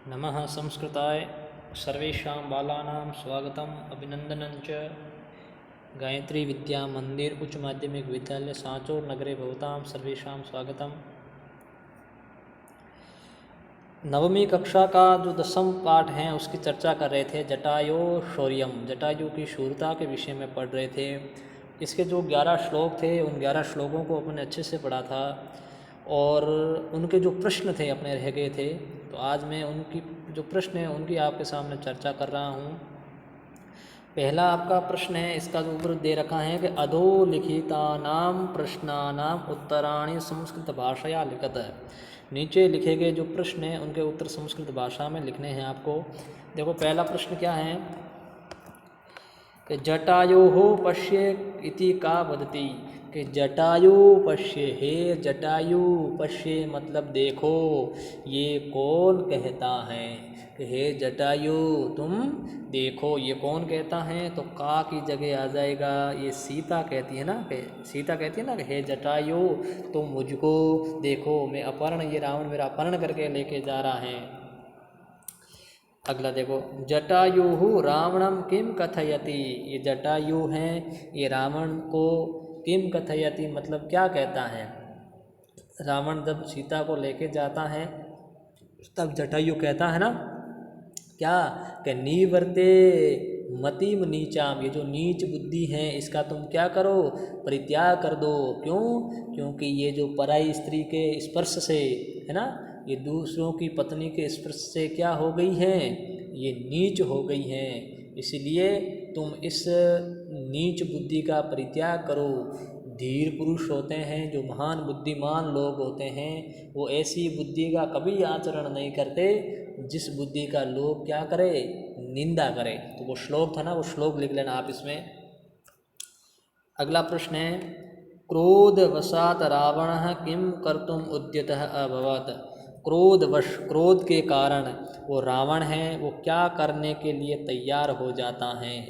नमः संस्कृताय सर्वेषां बालानां स्वागतम् अभिनन्दनं च। गायत्री विद्या मंदिर उच्च माध्यमिक विद्यालय सांचौर नगरे भवतां सर्वेषां स्वागतम्। नवमी कक्षा का जो 10वां पाठ है उसकी चर्चा कर रहे थे। जटायु शौर्यम, जटायु की शूरता के विषय में पढ़ रहे थे। इसके जो 11 श्लोक थे उन 11 श्लोकों को अपने अच्छे से पढ़ा था और उनके जो प्रश्न थे अपने रह गए थे। तो आज मैं उनकी जो प्रश्न है उनकी आपके सामने चर्चा कर रहा हूँ। पहला आपका प्रश्न है, इसका जो उत्तर दे रखा है कि अधोलिखितानां प्रश्नानां उत्तराणि संस्कृत भाषया लिखत है। नीचे लिखे गए जो प्रश्न हैं उनके उत्तर संस्कृत भाषा में लिखने हैं आपको। देखो पहला प्रश्न क्या है कि जटायोः पश्ये इति का वदति, कि जटायु पश्ये, हे जटायु पश्ये मतलब देखो, ये कौन कहता है कि हे जटायु तुम देखो, ये कौन कहता है। तो का की जगह आ जाएगा, ये सीता कहती है ना, कि सीता कहती है ना कि हे जटायु तुम मुझको देखो, मैं अपहरण, ये रावण मेरा अपहरण करके लेके जा रहा है। अगला देखो, जटायु रावणम किम कथयति, ये जटायु हैं ये रावण को किम कथयति मतलब क्या कहता है। रावण जब सीता को लेके जाता है तब जटायु कहता है ना क्या, कि नीवर्ते मतिम नीचाम, ये जो नीच बुद्धि है इसका तुम क्या करो, परित्याग कर दो। क्यों, क्योंकि ये जो पराई स्त्री के स्पर्श से है ना, ये दूसरों की पत्नी के स्पर्श से क्या हो गई हैं, ये नीच हो गई हैं, इसलिए तुम इस नीच बुद्धि का परित्याग करो। धीर पुरुष होते हैं, जो महान बुद्धिमान लोग होते हैं, वो ऐसी बुद्धि का कभी आचरण नहीं करते जिस बुद्धि का लोग क्या करे, निंदा करे। तो वो श्लोक था ना, वो श्लोक लिख लेना आप इसमें। अगला प्रश्न है, क्रोधवशात रावणः किम कर्तुम उद्यतः अभवत्, क्रोधवश, क्रोध के कारण वो रावण है वो क्या करने के लिए तैयार हो जाता है।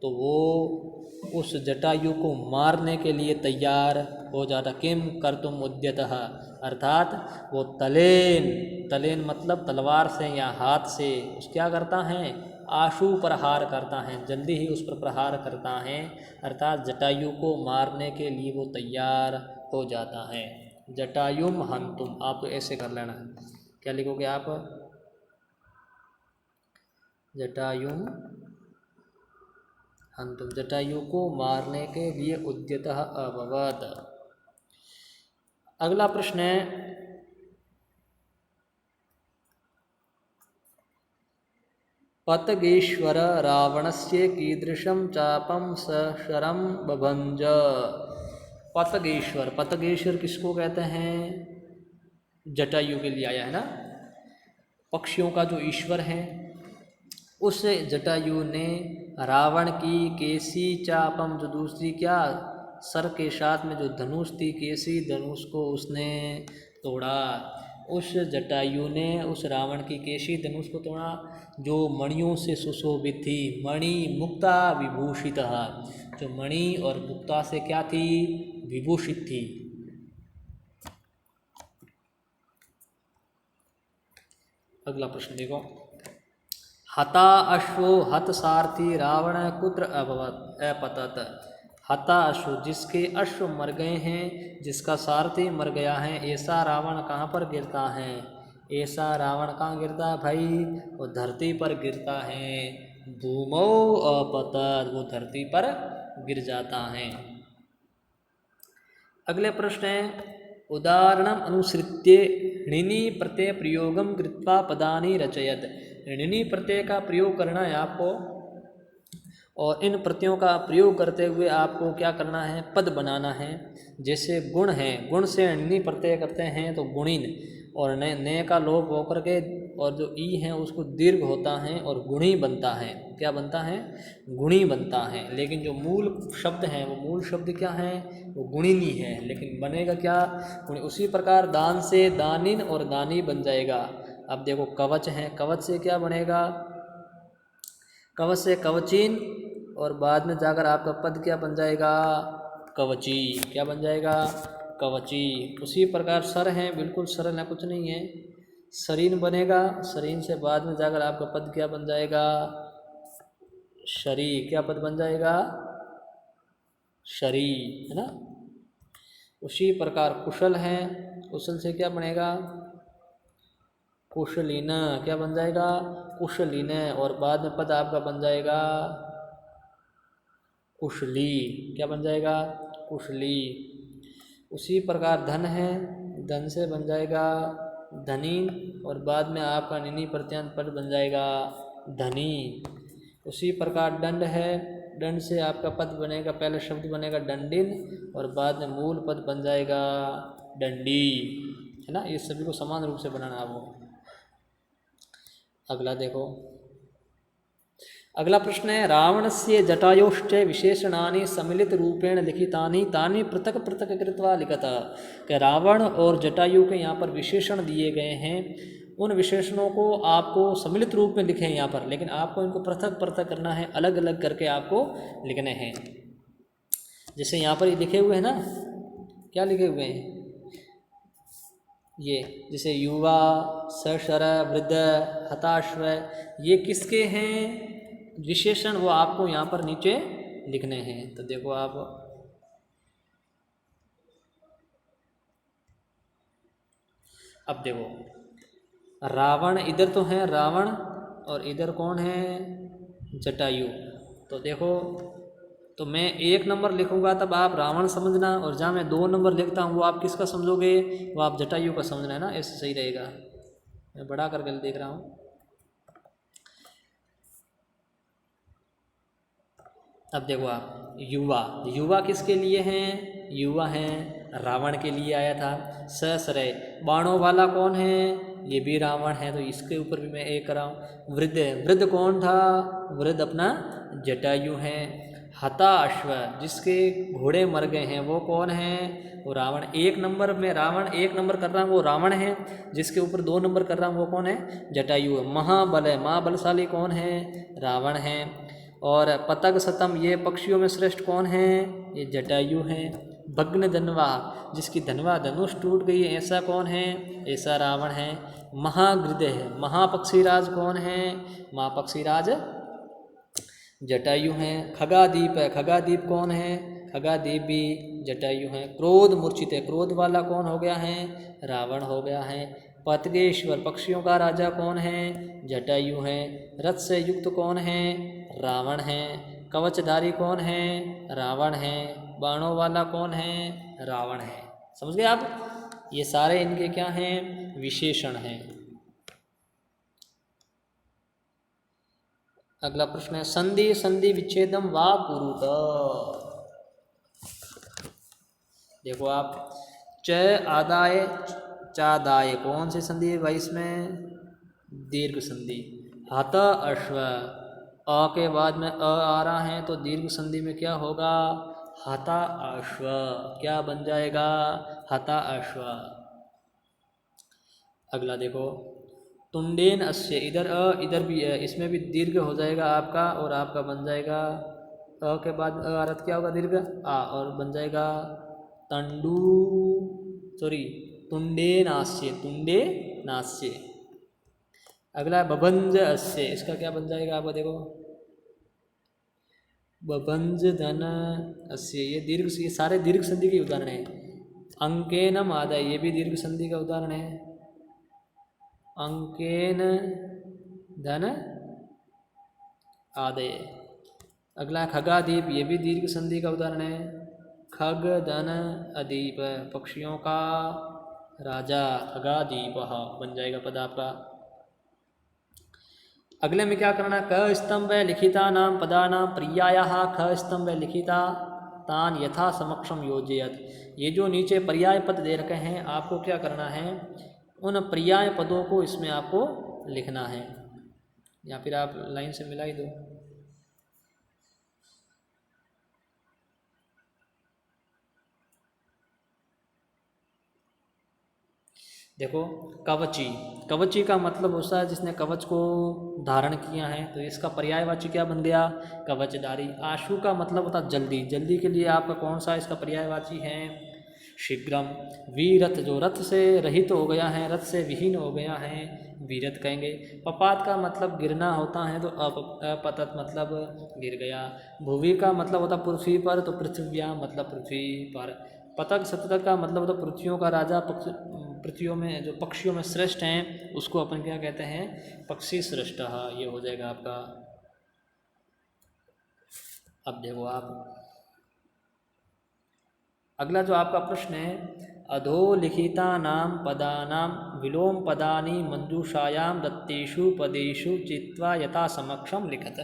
तो वो उस जटायु को मारने के लिए तैयार हो जाता। किम कर्तुम उद्यतः अर्थात वो तलेन, तलेन मतलब तलवार से या हाथ से उस क्या करता है, आशु प्रहार करता है, जल्दी ही उस पर प्रहार करता है, अर्थात जटायु को मारने के लिए वो तैयार हो जाता है। जटायुम हंतुम, आप तो ऐसे कर लेना, क्या लिखोगे आप, जटायुम हंतुम, जटायु को मारने के लिए उद्यतः अभवत्। अगला प्रश्न है, पतगेश्वर रावणस्य कीदृशं चापं सशरं बभंज। पतगेश्वर, पतगेश्वर किसको कहते हैं, जटायु के लिए आया है ना, पक्षियों का जो ईश्वर है, उस जटायु ने रावण की केसी चापम, जो दूसरी क्या सर के साथ में जो धनुष थी, केसी धनुष को उसने तोड़ा। उस जटायु ने उस रावण की केसी धनुष को तोड़ा जो मणियों से सुशोभित थी। मणि मुक्ता विभूषित, जो मणि और मुक्ता से क्या थी, विभूषित थी। अगला प्रश्न देखो, हता अश्वो हत सारथी रावण कुत्र अभवत अपतत। हता अश्व, जिसके अश्व मर गए हैं, जिसका सारथी मर गया है, ऐसा रावण कहाँ पर गिरता है, ऐसा रावण कहाँ गिरता है भाई, वो धरती पर गिरता है। भूमौ अपतत, वो धरती पर गिर जाता है। अगले प्रश्न है, उदाहरणम अनुसृत्य णिनि प्रत्यय प्रयोगम कृत्वा पदानि रचयत। णिनि प्रत्यय का प्रयोग करना है आपको और इन प्रत्ययों का प्रयोग करते हुए आपको क्या करना है, पद बनाना है। जैसे गुण है, गुण से णिनि प्रत्यय करते हैं तो गुणिन, और न का लोप होकर के और जो ई है उसको दीर्घ होता है और गुणी बनता है। क्या बनता है, गुणी बनता है। लेकिन जो मूल शब्द है वो मूल शब्द क्या है, वो गुणिनी है, लेकिन बनेगा क्या, गुणी। उसी प्रकार दान से दानिन और दानी बन जाएगा। अब देखो कवच है, कवच से क्या बनेगा, कवच से कवचिन, और बाद में जाकर आपका पद क्या बन जाएगा, कवची। क्या बन जाएगा, कवची। उसी प्रकार सर है, बिल्कुल सरल है, कुछ नहीं है। शरीन बनेगा, शरीन से बाद में जाकर आपका पद क्या बन जाएगा, शरी। क्या पद बन जाएगा, शरी, है ना। उसी प्रकार कुशल है, कुशल से क्या बनेगा, कुशलीन। क्या बन जाएगा, कुशलीन, और बाद में पद आपका बन जाएगा कुशली। क्या बन जाएगा, कुशली। उसी प्रकार धन है, धन से बन जाएगा धनी, और बाद में आपका निनी प्रत्यांत पद बन जाएगा धनी। उसी प्रकार दंड है, दंड से आपका पद बनेगा, पहले शब्द बनेगा दंडिन, और बाद में मूल पद बन जाएगा दंडी, है ना। ये सभी को समान रूप से बनाना है वो। अगला देखो, अगला प्रश्न है, रावणस्य जटायोश्च विशेषणानि सम्मिलित रूपेण लिखितानि तानि पृथक पृथक कृत्वा लिखत। कि रावण और जटायु के यहाँ पर विशेषण दिए गए हैं, उन विशेषणों को आपको सम्मिलित रूप में लिखे हैं यहाँ पर, लेकिन आपको इनको पृथक पृथक करना है, अलग अलग करके आपको लिखने हैं। जैसे यहाँ पर ये लिखे हुए हैं ना, क्या लिखे हुए हैं ये, जैसे युवा, सशर, वृद्ध, हताश्व, ये किसके हैं विशेषण, वो आपको यहाँ पर नीचे लिखने हैं। तो देखो आप, अब देखो रावण इधर तो है रावण, और इधर कौन है, जटायु। तो देखो, तो मैं 1 नंबर लिखूंगा तब आप रावण समझना, और जहाँ मैं 2 नंबर लिखता हूँ वो आप किसका समझोगे, वो आप जटायु का समझना, है ना। ऐसे सही रहेगा। मैं बड़ा करके देख रहा हूँ। अब देखो आप, युवा, युवा किसके लिए हैं, युवा हैं रावण के लिए आया था। ससरे, बाणों वाला कौन है, ये भी रावण है, तो इसके ऊपर भी मैं एक कराऊँ। वृद्ध, वृद्ध कौन था, वृद्ध अपना जटायु है। हताश्व, जिसके घोड़े मर गए हैं वो कौन है, वो रावण। 1 नंबर में रावण 1 नंबर कर रहा हूँ वो रावण है, जिसके ऊपर 2 नंबर कर रहा हूँ वो कौन है, जटायु है। महाबल है, महाबलशाली कौन है, रावण है। और पतग सतम, ये पक्षियों में श्रेष्ठ कौन है, ये जटायु है। भग्न धनवा, जिसकी धनवा धनुष टूट गई है, ऐसा कौन है, ऐसा रावण है। महागृदय है, महापक्षीराज कौन है, महापक्षीराज जटायु हैं। खगादीप है, खगादीप कौन है, खगादीप भी जटायु हैं। क्रोध मूर्छित है, क्रोध वाला कौन हो गया है, रावण हो गया है। पतगेश्वर, पक्षियों का राजा कौन है, जटायु है। रथ से युक्त कौन है, रावण है। कवचधारी कौन है, रावण है। बाणों वाला कौन है, रावण है। समझ गए आप, ये सारे इनके क्या हैं, विशेषण हैं। अगला प्रश्न है, संधि संधि विच्छेदम वा कुरुत। देखो आप, च आदाय चादाय, कौन सी संधि है भाई इसमें, दीर्घ संधि। हत अश्व, अ के बाद में अ आ रहा है, तो दीर्घ संधि में क्या होगा, हता अश्व। क्या बन जाएगा, हता अश्व। अगला देखो, तुंडेन अस्य, इधर अ इधर भी है, इसमें भी दीर्घ हो जाएगा आपका, और आपका बन जाएगा अ के बाद अ आरत क्या होगा, दीर्घ आ, और बन जाएगा तंडू, सॉरी तुंडे नास्य, तुंडे नास्य। अगला बभंज अस्य, इसका क्या बन जाएगा आपका, देखो बभंज धन अस्य, ये दीर्घ, ये सारे दीर्घ संधि के उदाहरण हैं। अंकेनम आदाय, ये भी दीर्घ संधि का उदाहरण है। अंकेन धन आदय। अगला खगादीप, ये भी दीर्घ संधि का उदाहरण है। खग धन अदीप, पक्षियों का राजा, खगादीप बन जाएगा पद आपका। अगले में क्या करना, क स्तंभ लिखिता नाम पदा नाम पर्यायः ख स्तंभ लिखिता तान यथा समक्षम योजयत। ये जो नीचे पर्याय पद दे रखे हैं, आपको क्या करना है, उन पर्याय पदों को इसमें आपको लिखना है, या फिर आप लाइन से मिला ही दो। देखो, कवची, कवची का मतलब होता है जिसने कवच को धारण किया है, तो इसका पर्यायवाची क्या बन गया, कवचधारी। आशु का मतलब होता है जल्दी, जल्दी के लिए आपका कौन सा इसका पर्यायवाची है, शीघ्रम, वीरथ जो रथ से रहित हो गया है, रथ से विहीन हो गया है, वीरथ कहेंगे। पपात का मतलब गिरना होता है, तो अपतत मतलब गिर गया। भुवि का मतलब होता पृथ्वी पर, तो पृथ्व्या मतलब पृथ्वी पर। पतक शतक का मतलब होता पृथ्वियों का राजा, पृथ्वियों में जो पक्षियों में श्रेष्ठ हैं उसको अपन क्या कहते हैं, पक्षी श्रेष्ठ। ये हो जाएगा आपका। अब देखो आप अगला जो आपका प्रश्न है, अधोलिखितानां पदानां विलोम पदानि मंजूषायां दत्तेषु पदेषु चित्वा यथा समक्षम लिखत।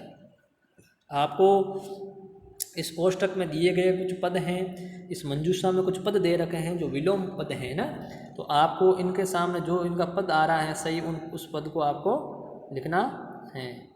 आपको इस कोष्टक में दिए गए कुछ पद हैं, इस मंजूषा में कुछ पद दे रखे हैं जो विलोम पद हैं ना, तो आपको इनके सामने जो इनका पद आ रहा है सही उस पद को आपको लिखना है।